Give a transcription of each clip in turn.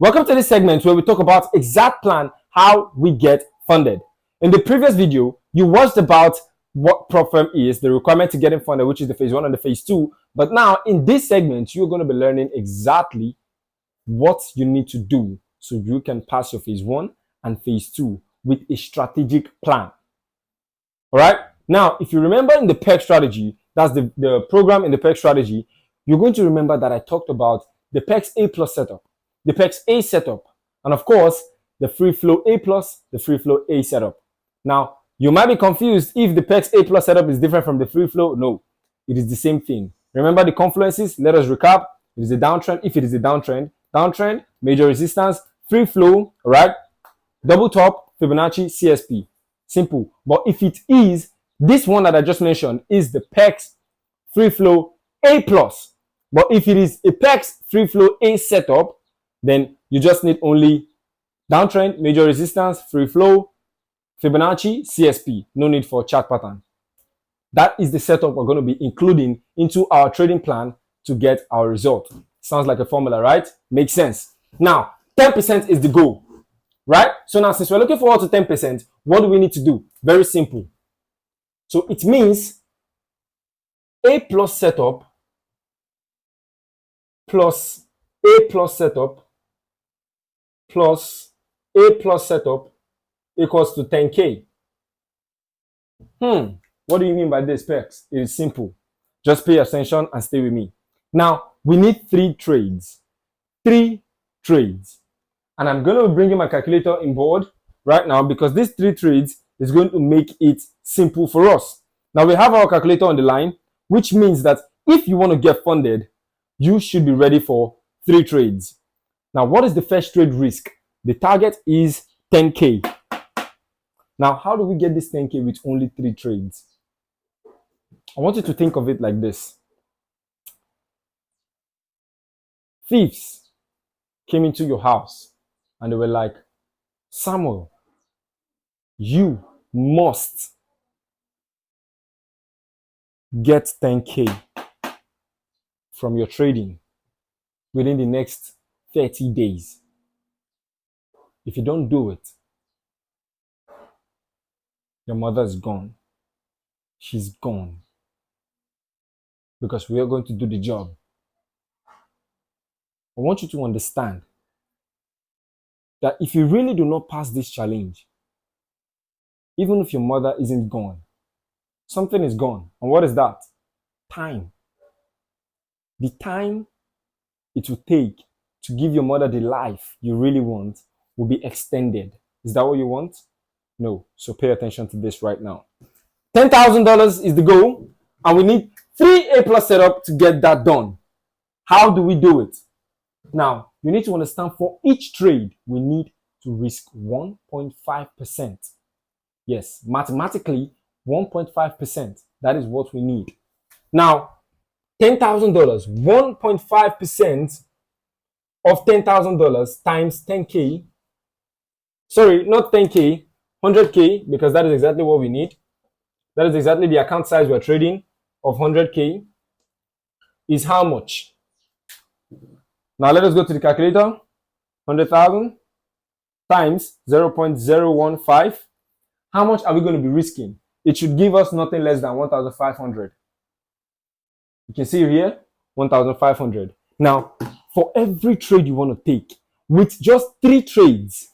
Welcome to this segment where we talk about exact plan how we get funded. In the previous video, you watched about what prop firm is, the requirement to getting funded, which is the phase 1 and the phase 2. But now in this segment, you're going to be learning exactly what you need to do so you can pass your phase 1 and phase 2 with a strategic plan. All right. Now, if you remember in the PEG strategy, that's the program in the PEG strategy, you're going to remember that I talked about the PEGs A plus setup, the PEGs A setup, and of course, the free flow A plus, the free flow A setup. Now, you might be confused if the PEGs A plus setup is different from the free flow. No, it is the same thing. Remember the confluences? Let us recap. It is a downtrend. If it is a downtrend, major resistance, free flow, right? Double top, Fibonacci, CSP. Simple. But if it is, this one that I just mentioned is the PEGs free flow A plus. But if it is a PEGs free flow A setup, then you just need only downtrend, major resistance, free flow, Fibonacci, CSP. No need for chart pattern. That is the setup we're going to be including into our trading plan to get our result. Sounds like a formula, right? Makes sense. Now, 10% is the goal, right? So now, since we're looking forward to 10%, what do we need to do? Very simple. So it means A plus setup plus A plus setup plus A plus setup equals to 10K. What do you mean by this, Pex? It is simple. Just pay attention and stay with me. Now, we need 3 trades. 3 trades. And I'm going to bring in my calculator on board right now because these 3 trades is going to make it simple for us. Now, we have our calculator on the line, which means that if you want to get funded, you should be ready for 3 trades. Now, what is the first trade risk? The target is 10K. Now, how do we get this 10K with only 3 trades? I want you to think of it like this. Thieves came into your house and they were like, Samuel, you must get 10K from your trading within the next 30 days. If you don't do it, your mother is gone. She's gone. Because we are going to do the job. I want you to understand that if you really do not pass this challenge, even if your mother isn't gone, something is gone. And what is that? Time. The time it will take to give your mother the life you really want will be extended. Is that what you want? No. So pay attention to this right now. $10,000 is the goal, and we need 3 A plus setup to get that done. How do we do it? Now, you need to understand for each trade, we need to risk 1.5%. Yes, mathematically, 1.5%. That is what we need. Now, $10,000, 1.5% of $10,000 times 10K. Sorry, not 10K, 100K, because that is exactly what we need. That is exactly the account size we're trading of 100K. Is how much? Now let us go to the calculator. 100,000 times 0.015. How much are we going to be risking? It should give us nothing less than 1,500. You can see here, 1,500. Now, for every trade you want to take, with just 3 trades,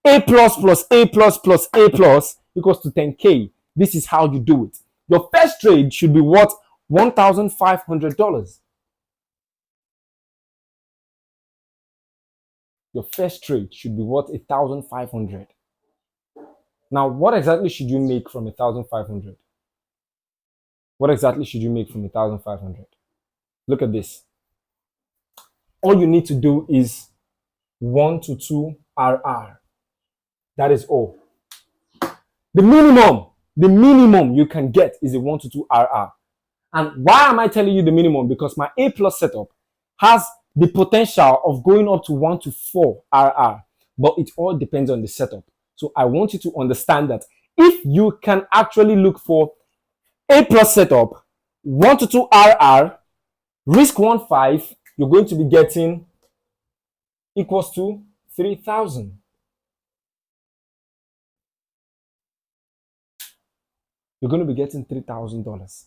A plus plus A plus plus A plus equals to 10K. This is how you do it. Your first trade should be worth $1,500. Your first trade should be worth 1,500. Now, what exactly should you make from 1,500? What exactly should you make from 1,500? Look at this. All you need to do is 1 to 2 RR. That is all. The minimum you can get is a 1 to 2 RR. And why am I telling you the minimum? Because my A plus setup has the potential of going up to 1 to 4 RR, but it all depends on the setup. So I want you to understand that if you can actually look for A plus setup, 1 to 2 RR, risk 1.5, you're going to be getting equals to 3,000. You're going to be getting $3,000.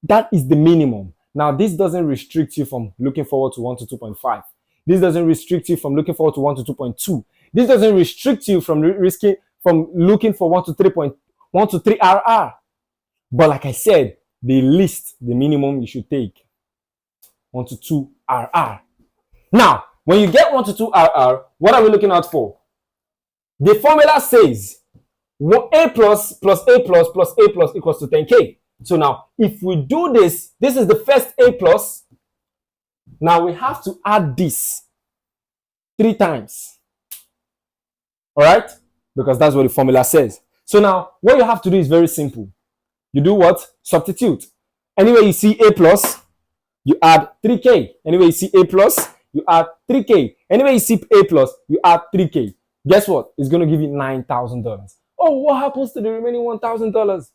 That is the minimum. Now, this doesn't restrict you from looking forward to 1 to 2.5. This doesn't restrict you from looking forward to 1 to 2.2. This doesn't restrict you from looking for 1 to 3.1 to 3 RR. But like I said, the minimum you should take 1 to 2 RR. Now, when you get 1 to 2 RR, what are we looking out for? The formula says A plus plus A plus plus A plus equals to 10K. So now, if we do this is the first A plus. Now we have to add this 3 times. All right? Because that's what the formula says. So now, what you have to do is very simple. You do what? Substitute. Anywhere you see A plus, you add 3K. Anywhere you see A plus, you add 3K. Anywhere you see A plus, you add 3K. Guess what? It's going to give you $9,000. Oh, what happens to the remaining $1,000?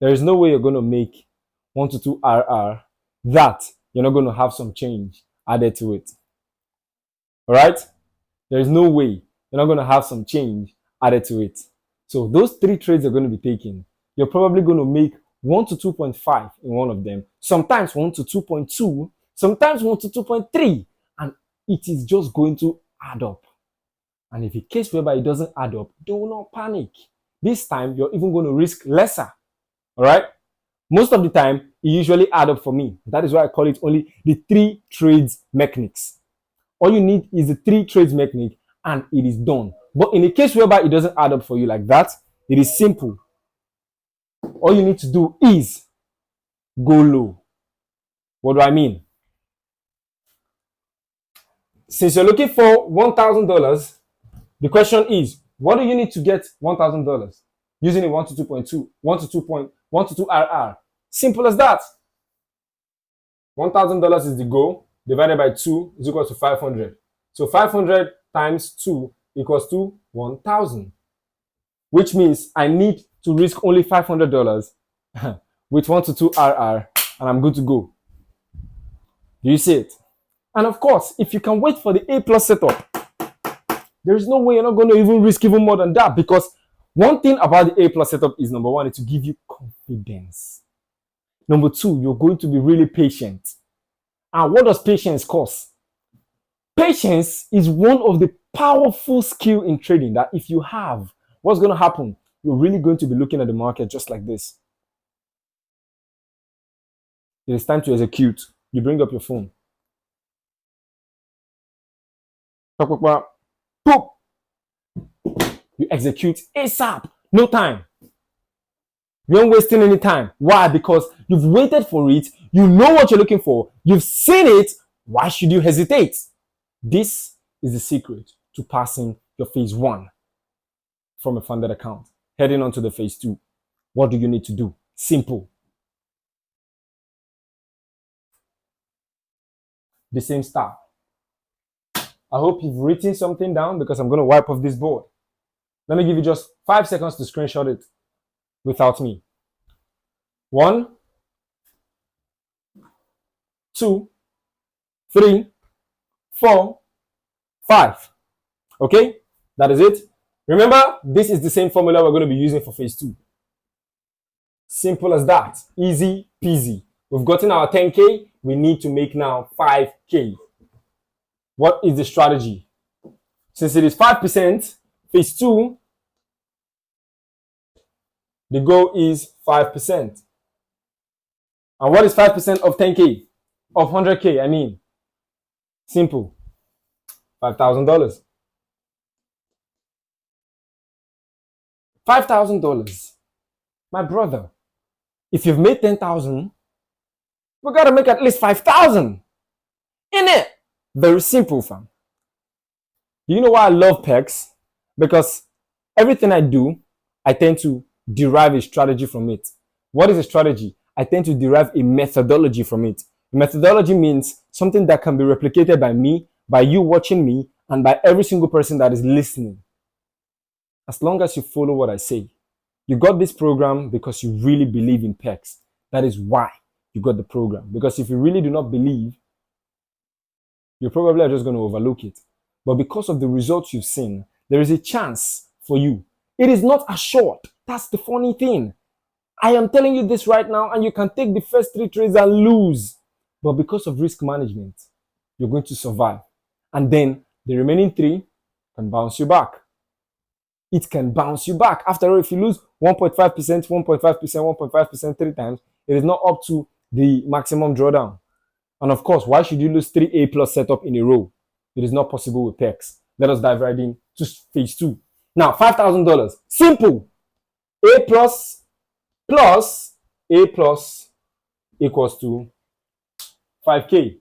There is no way you're going to make 1 to 2 RR that you're not going to have some change added to it. All right? There is no way you're not going to have some change added to it. So those 3 trades are going to be taken. You're probably going to make 1 to 2.5 in one of them, sometimes 1 to 2.2, sometimes 1 to 2.3, and it is just going to add up. And if a case whereby it doesn't add up, do not panic. This time, you're even going to risk lesser. All right? Most of the time, it usually add up for me. That is why I call it only the 3 trades mechanics. All you need is the 3 trades mechanic, and it is done. But in a case whereby it doesn't add up for you like that, it is simple. All you need to do is go low. What do I mean? Since you're looking for $1,000, the question is, what do you need to get $1,000? Using a 1 to 2.2, 1 to 2.1 to 2 RR. Simple as that. $1,000 is the goal, divided by 2 is equal to 500. So 500 times 2 equals to 1,000. Which means I need to risk only $500 with 1 to 2 RR, and I'm good to go. Do you see it? And of course, if you can wait for the A plus setup, there is no way you're not going to even risk even more than that, because one thing about the A plus setup is, number 1, it's to give you confidence. Number 2, you're going to be really patient. And what does patience cost? Patience is one of the powerful skills in trading that if you have, what's going to happen? You're really going to be looking at the market just like this. It is time to execute. You bring up your phone. Boom! You execute ASAP. No time. You aren't wasting any time. Why? Because you've waited for it. You know what you're looking for. You've seen it. Why should you hesitate? This is the secret to passing your phase 1 from a funded account. Heading on to the phase 2. What do you need to do? Simple. The same style. I hope you've written something down, because I'm going to wipe off this board. Let me give you just 5 seconds to screenshot it without me. 1, 2, 3, 4, 5. Okay? That is it. Remember, this is the same formula we're going to be using for phase 2. Simple as that. Easy peasy. We've gotten our 10K. We need to make now 5K. What is the strategy? Since it is 5%, phase 2, the goal is 5%. And what is 5% of 10K? Of 100K, I mean. Simple. $5,000. $5,000. My brother, if you've made 10,000, we got to make at least 5,000. In it. Very simple, fam. Do you know why I love PEX? Because everything I do, I tend to derive a strategy from it. What is a strategy? I tend to derive a methodology from it. A methodology means something that can be replicated by me, by you watching me, and by every single person that is listening. As long as you follow what I say. You got this program because you really believe in PEX. That is why you got the program. Because if you really do not believe, you probably are just going to overlook it. But because of the results you've seen, there is a chance for you. It is not assured. That's the funny thing. I am telling you this right now, and you can take the first 3 trades and lose. But because of risk management, you're going to survive. And then the remaining 3 can bounce you back. It can bounce you back. After all, if you lose 1.5%, 1.5%, 1.5% 3 times, it is not up to the maximum drawdown. And of course, why should you lose 3 A plus setup in a row? It is not possible with PEX. Let us dive right in to phase 2. Now, $5,000. Simple. A plus A plus equals to 5K.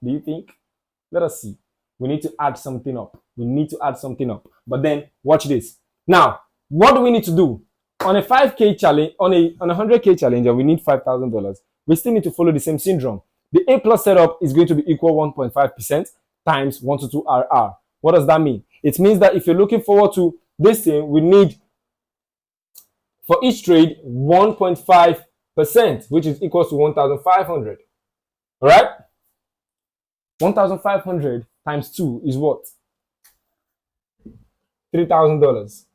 Do you think? Let us see. We need to add something up. But then, watch this. Now, what do we need to do? On a 5K challenge, on a 100K challenge, and we need $5,000, we still need to follow the same syndrome. The A plus setup is going to be equal 1.5% times 122 RR. What does that mean? It means that if you're looking forward to this thing, we need for each trade 1.5%, which is equal to 1,500. All right? 1,500 times 2 is what? $3,000.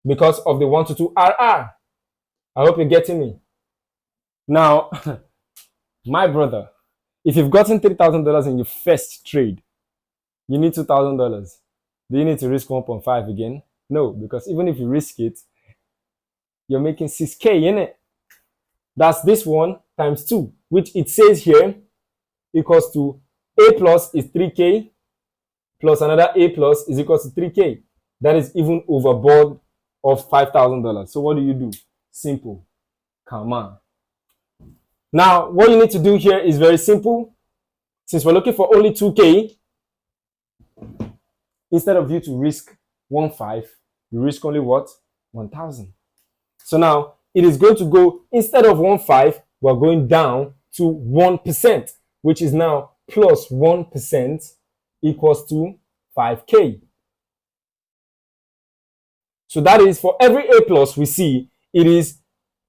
Because of the 122 RR. I hope you're getting me. Now, my brother, if you've gotten $3,000 in your first trade, you need $2,000. Do you need to risk 1.5 again? No, because even if you risk it, you're making 6K in it. That's this one times 2, which it says here equals to A plus is 3K plus another A plus is equal to 3K. That is even overboard of $5,000. So what do? Simple. Come on. Now, what you need to do here is very simple. Since we're looking for only 2K, instead of you to risk 1.5, you risk only what? 1,000. So now it is going to go, instead of 1.5, we're going down to 1%, which is now plus 1% equals to 5K. So that is for every A plus we see, it is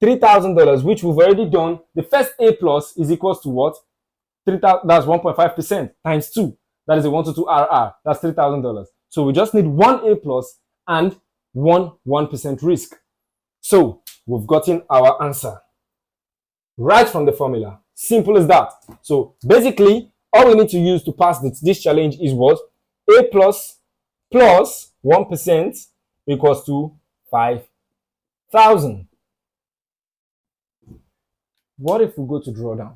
$3,000, which we've already done. The first A plus is equals to what? 3,000. That's 1.5% times 2. That is a 122 RR. That's $3,000. So we just need 1 A plus and 1% risk. So we've gotten our answer right from the formula. Simple as that. So basically, all we need to use to pass this challenge is what? A plus 1% equals to 5,000. What if we go to drawdown?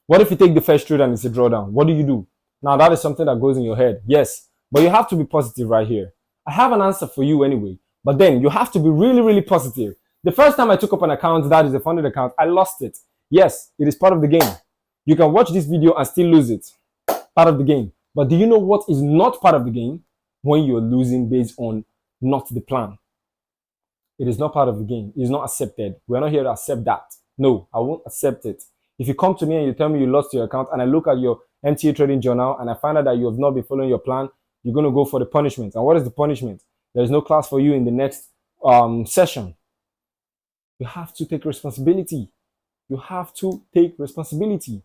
What if you take the first trade and it's a drawdown? What do? Now that is something that goes in your head. Yes, but you have to be positive right here. I have an answer for you anyway, but then you have to be really, really positive. The first time I took up an account that is a funded account, I lost it. Yes, it is part of the game. You can watch this video and still lose it. Part of the game. But do you know what is not part of the game? When you're losing based on not the plan. It is not part of the game. It is not accepted. We're not here to accept that. No, I won't accept it. If you come to me and you tell me you lost your account and I look at your MTA trading journal and I find out that you have not been following your plan, you're going to go for the punishment. And what is the punishment? There is no class for you in the next session. You have to take responsibility. You have to take responsibility.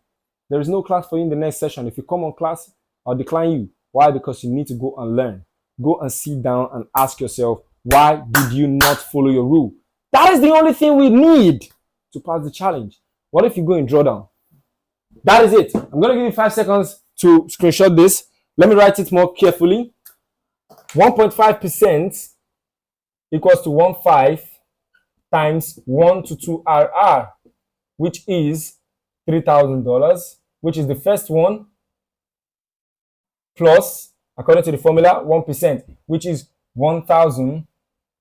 There is no class for you in the next session. If you come on class, I'll decline you. Why? Because you need to go and learn. Go and sit down and ask yourself, why did you not follow your rule? That is the only thing we need to pass the challenge. What if you go in drawdown? That is it. I'm going to give you 5 seconds to screenshot this. Let me write it more carefully. 1.5% equals to 1.5 times 122 RR, which is $3,000, which is the first one, plus, according to the formula, 1%, which is 1,000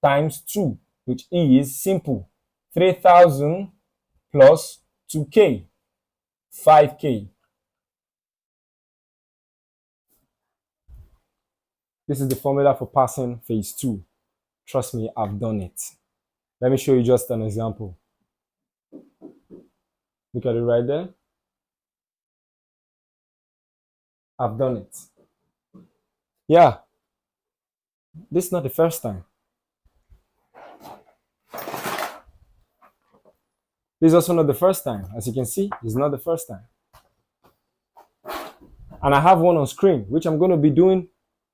times 2, which is simple. 3,000 plus 2K, 5K. This is the formula for passing phase 2. Trust me, I've done it. Let me show you just an example. Look at it right there. I've done it. Yeah. This is not the first time. This is also not the first time. As you can see, it's not the first time. And I have one on screen, which I'm going to be doing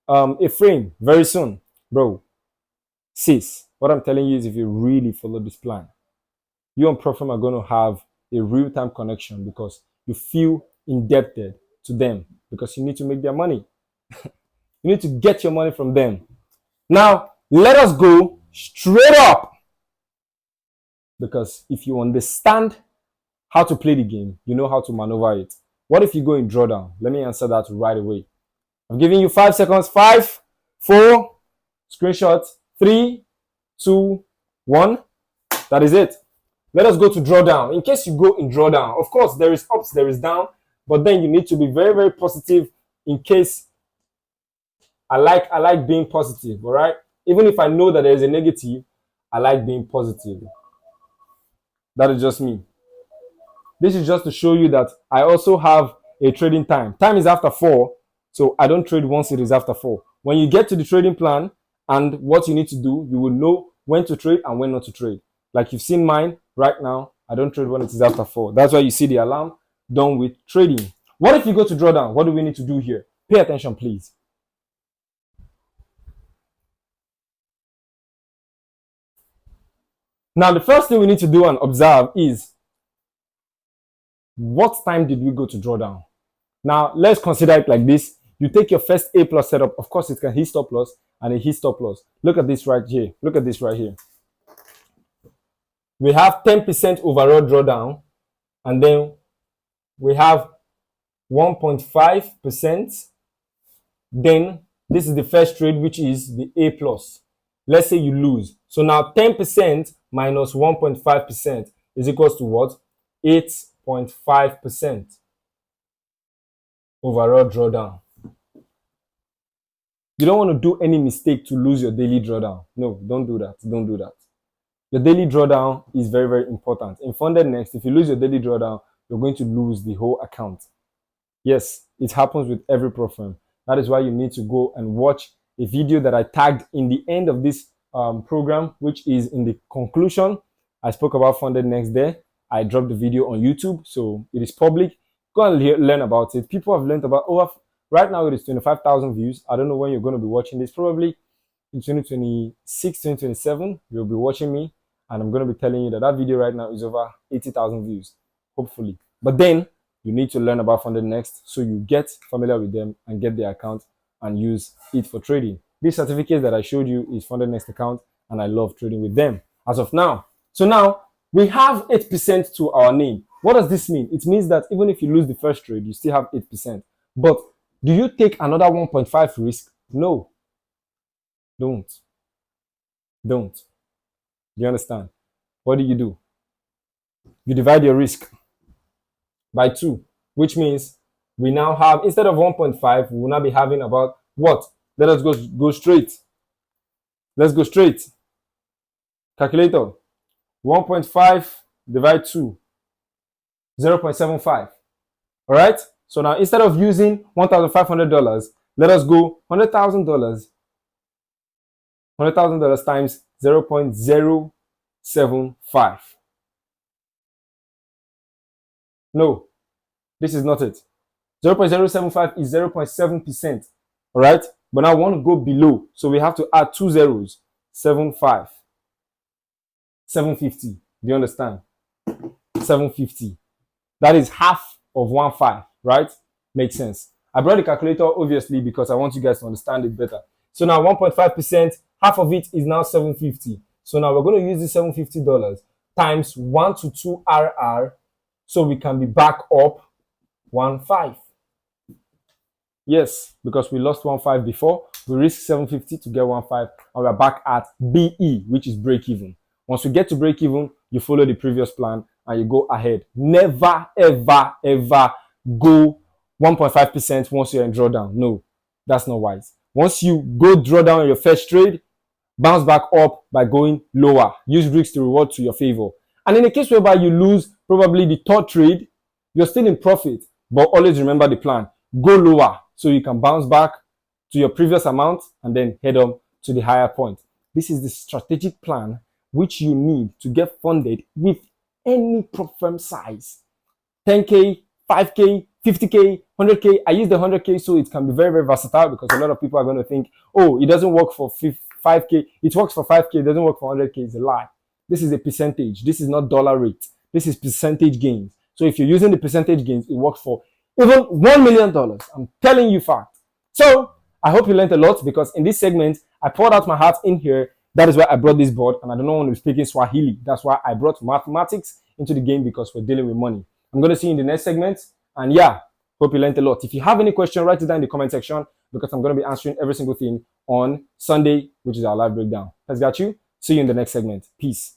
a frame very soon. Bro, sis, what I'm telling you is if you really follow this plan, you and Profim are going to have a real-time connection because you feel indebted to them because you need to make their money. You need to get your money from them. Now, let us go straight up. Because if you understand how to play the game, you know how to maneuver it. What if you go in drawdown? Let me answer that right away. I'm giving you 5 seconds. 5, 4, screenshot, 3, 2, 1. That is it. Let us go to drawdown. In case you go in drawdown, of course, there is ups, there is down, but then you need to be very, very positive in case I like being positive, all right? Even if I know that there is a negative, I like being positive. That is just me. This is just to show you that I also have a trading time. Time is after 4, so I don't trade once it is after 4. When you get to the trading plan and what you need to do, you will know when to trade and when not to trade. Like you've seen mine right now, I don't trade when it is after 4. That's why you see the alarm done with trading. What if you go to drawdown? What do we need to do here? Pay attention, please. Now, the first thing we need to do and observe is what time did we go to drawdown? Now, let's consider it like this. You take your first A plus setup. Of course, it can hit stop loss and it hit stop loss. Look at this right here. Look at this right here. We have 10% overall drawdown, and then we have 1.5%. Then this is the first trade, which is the A plus. Let's say you lose. So now 10% minus 1.5% is equals to what? 8.5% overall drawdown. You don't want to do any mistake to lose your daily drawdown. No, don't do that. Don't do that. Your daily drawdown is very, very important. In FUNDEDNEXT, if you lose your daily drawdown, you're going to lose the whole account. Yes, it happens with every pro firm. That is why you need to go and watch a video that I tagged in the end of this program, which is in the conclusion. I spoke about FUNDEDNEXT there. I dropped the video on YouTube, so it is public. Go and learn about it. People have learned about right now it is 25,000 views. I don't know when you're going to be watching this. Probably in 2026, 2027, you'll be watching me, and I'm going to be telling you that that video right now is over 80,000 views, hopefully. But then you need to learn about FUNDEDNEXT so you get familiar with them and get their account and use it for trading. This certificate that I showed you is FUNDEDNEXT account, and I love trading with them as of now. So now we have 8% to our name. What does this mean? It means that even if you lose the first trade, you still have 8%. But do you take another 1.5 risk? No. Don't. Do you understand? What do? You divide your risk by 2, which means we now have, instead of 1.5, we will now be having about what? Let us go straight. Let's go straight. Calculator. 1.5 divide 2. 0.75. All right? So now instead of using $1,500, let us go $100,000. $100,000 times 0.075. No, this is not it. 0.075 is 0.7%. All right? But now I want to go below. So we have to add 2 zeros. 75. 750. Do you understand? 750. That is half of 1.5, right? Makes sense. I brought the calculator obviously because I want you guys to understand it better. So now 1.5%, half of it is now 750. So now we're going to use this $750 times 1 to 2 RR so we can be back up 1.5. Yes, because we lost 1.5 before, we risked 750 to get 1.5, and we're back at BE, which is break even. Once we get to break even, you follow the previous plan and you go ahead. Never, ever, ever go 1.5% once you're in drawdown. No, that's not wise. Once you go drawdown on your first trade, bounce back up by going lower. Use risk to reward to your favor. And in a case whereby you lose probably the third trade, you're still in profit, but always remember the plan. Go lower so you can bounce back to your previous amount and then head on to the higher point. This is the strategic plan which you need to get funded with any prop firm size. 10K, 5K, 50K, 100K. I use the 100K so it can be very, very versatile, because a lot of people are going to think, oh, it doesn't work for 5K. It works for 5K. It doesn't work for 100K. It's a lie. This is a percentage. This is not dollar rate. This is percentage gains. So if you're using the percentage gains, it works for even $1 million. I'm telling you fact. So I hope you learned a lot, because in this segment, I poured out my heart in here. That is why I brought this board, and I don't want to be speaking Swahili. That's why I brought mathematics into the game, because we're dealing with money. I'm going to see you in the next segment. And yeah, hope you learned a lot. If you have any question, write it down in the comment section, because I'm going to be answering every single thing on Sunday, which is our live breakdown. Let's got you. See you in the next segment. Peace.